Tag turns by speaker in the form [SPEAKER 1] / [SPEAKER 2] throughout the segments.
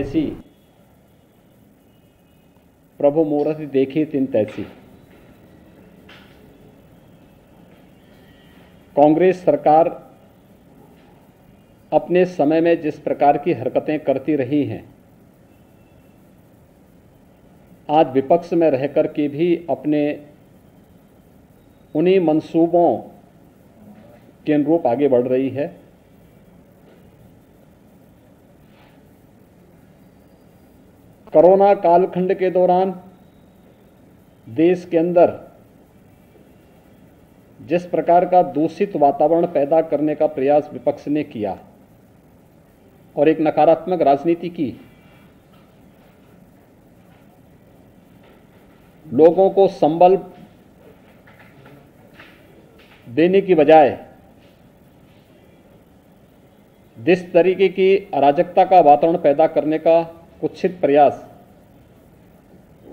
[SPEAKER 1] जैसी, प्रभु मूरति देखी तिन तैसी। कांग्रेस सरकार अपने समय में जिस प्रकार की हरकतें करती रही हैं, आज विपक्ष में रहकर के भी अपने उन्हीं मंसूबों के अनुरूप आगे बढ़ रही है। कोरोना कालखंड के दौरान देश के अंदर जिस प्रकार का दूषित वातावरण पैदा करने का प्रयास विपक्ष ने किया और एक नकारात्मक राजनीति की, लोगों को संबल देने की बजाय जिस तरीके की अराजकता का वातावरण पैदा करने का कुत्सित प्रयास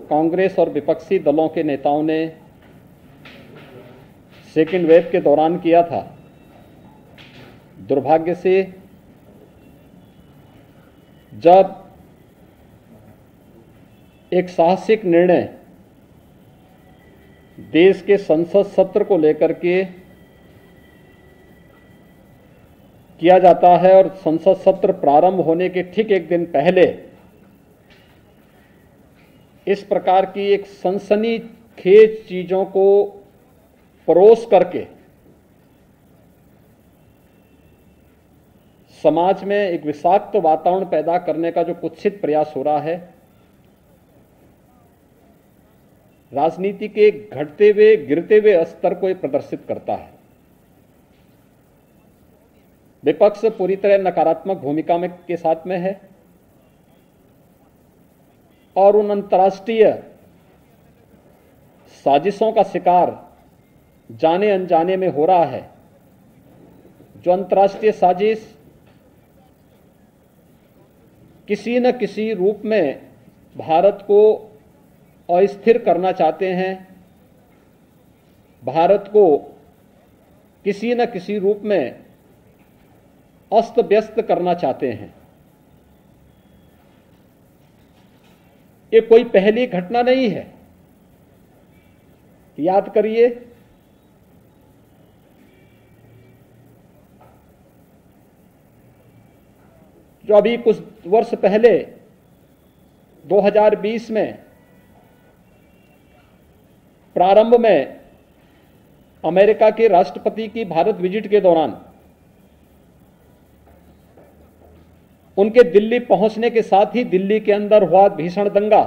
[SPEAKER 1] कांग्रेस और विपक्षी दलों के नेताओं ने सेकेंड वेव के दौरान किया था, दुर्भाग्य से जब एक साहसिक निर्णय देश के संसद सत्र को लेकर के किया जाता है और संसद सत्र प्रारंभ होने के ठीक एक दिन पहले इस प्रकार की एक सनसनीखेज चीजों को परोस करके समाज में एक विषाक्त वातावरण पैदा करने का जो कुत्सित प्रयास हो रहा है, राजनीति के घटते हुए गिरते हुए स्तर को प्रदर्शित करता है। विपक्ष पूरी तरह नकारात्मक भूमिका में के साथ में है और उन अंतर्राष्ट्रीय साजिशों का शिकार जाने अनजाने में हो रहा है, जो अंतर्राष्ट्रीय साजिश किसी न किसी रूप में भारत को अस्थिर करना चाहते हैं, भारत को किसी न किसी रूप में अस्त व्यस्त करना चाहते हैं। ये कोई पहली घटना नहीं है। याद करिए, जो अभी कुछ वर्ष पहले 2020 में प्रारंभ में अमेरिका के राष्ट्रपति की भारत विजिट के दौरान उनके दिल्ली पहुंचने के साथ ही दिल्ली के अंदर हुआ भीषण दंगा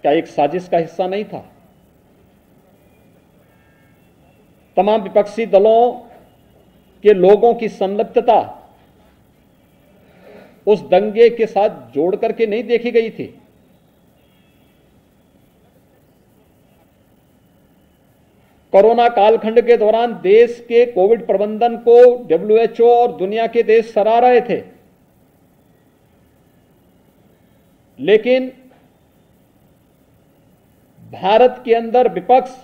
[SPEAKER 1] क्या एक साजिश का हिस्सा नहीं था? तमाम विपक्षी दलों के लोगों की संलिप्तता उस दंगे के साथ जोड़ करके नहीं देखी गई थी। कोरोना कालखंड के दौरान देश के कोविड प्रबंधन को WHO और दुनिया के देश सराह रहे थे, लेकिन भारत के अंदर विपक्ष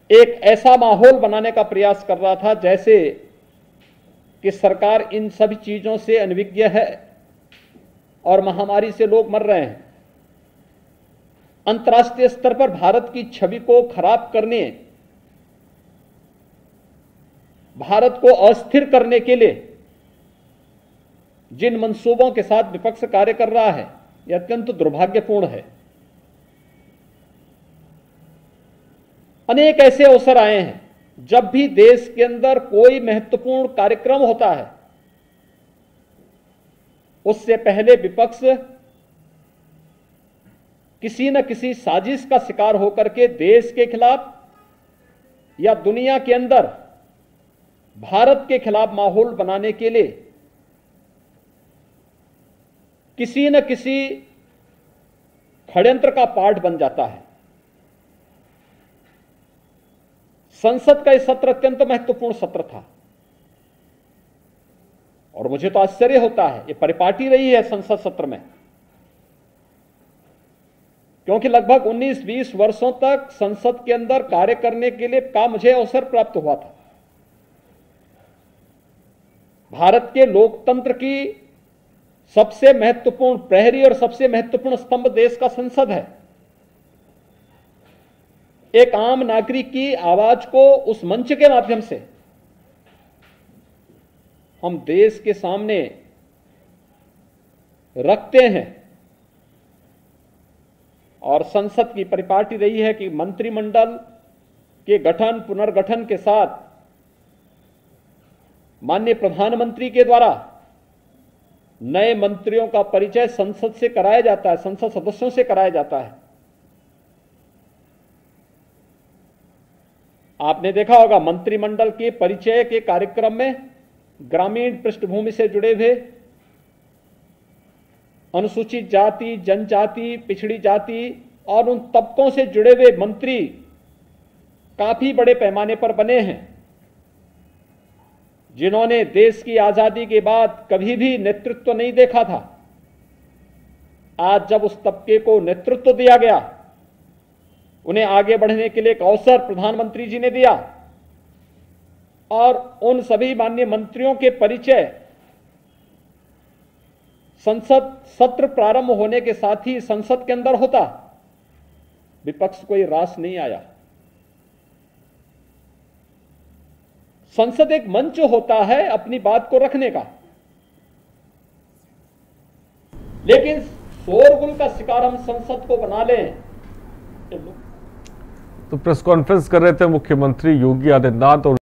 [SPEAKER 1] एक ऐसा माहौल बनाने का प्रयास कर रहा था जैसे कि सरकार इन सभी चीजों से अनभिज्ञ है और महामारी से लोग मर रहे हैं। अंतर्राष्ट्रीय स्तर पर भारत की छवि को खराब करने, भारत को अस्थिर करने के लिए जिन मंसूबों के साथ विपक्ष कार्य कर रहा है, यह अत्यंत दुर्भाग्यपूर्ण है। अनेक ऐसे अवसर आए हैं जब भी देश के अंदर कोई महत्वपूर्ण कार्यक्रम होता है, उससे पहले विपक्ष किसी न किसी साजिश का शिकार होकर के देश के खिलाफ या दुनिया के अंदर भारत के खिलाफ माहौल बनाने के लिए किसी न किसी षड्यंत्र का पार्ट बन जाता है। संसद का यह सत्र अत्यंत महत्वपूर्ण सत्र था और मुझे तो आश्चर्य होता है, यह परिपाटी रही है संसद सत्र में, क्योंकि लगभग 19-20 वर्षों तक संसद के अंदर कार्य करने के लिए का मुझे अवसर प्राप्त हुआ था। भारत के लोकतंत्र की सबसे महत्वपूर्ण प्रहरी और सबसे महत्वपूर्ण स्तंभ देश का संसद है। एक आम नागरिक की आवाज को उस मंच के माध्यम से हम देश के सामने रखते हैं और संसद की परिपाटी रही है कि मंत्रिमंडल के गठन पुनर्गठन के साथ माननीय प्रधानमंत्री के द्वारा नए मंत्रियों का परिचय संसद से कराया जाता है, संसद सदस्यों से कराया जाता है। आपने देखा होगा मंत्रिमंडल के परिचय के कार्यक्रम में ग्रामीण पृष्ठभूमि से जुड़े हुए अनुसूचित जाति, जनजाति, पिछड़ी जाति और उन तबकों से जुड़े हुए मंत्री काफी बड़े पैमाने पर बने हैं, जिन्होंने देश की आजादी के बाद कभी भी नेतृत्व नहीं देखा था। आज जब उस तबके को नेतृत्व दिया गया, उन्हें आगे बढ़ने के लिए एक अवसर प्रधानमंत्री जी ने दिया और उन सभी माननीय मंत्रियों के परिचय संसद सत्र प्रारंभ होने के साथ ही संसद के अंदर होता। विपक्ष कोई रास नहीं आया। संसद एक मंच होता है अपनी बात को रखने का, लेकिन शोरगुल का शिकार हम संसद को बना लें।
[SPEAKER 2] तो प्रेस कॉन्फ्रेंस कर रहे थे मुख्यमंत्री योगी आदित्यनाथ और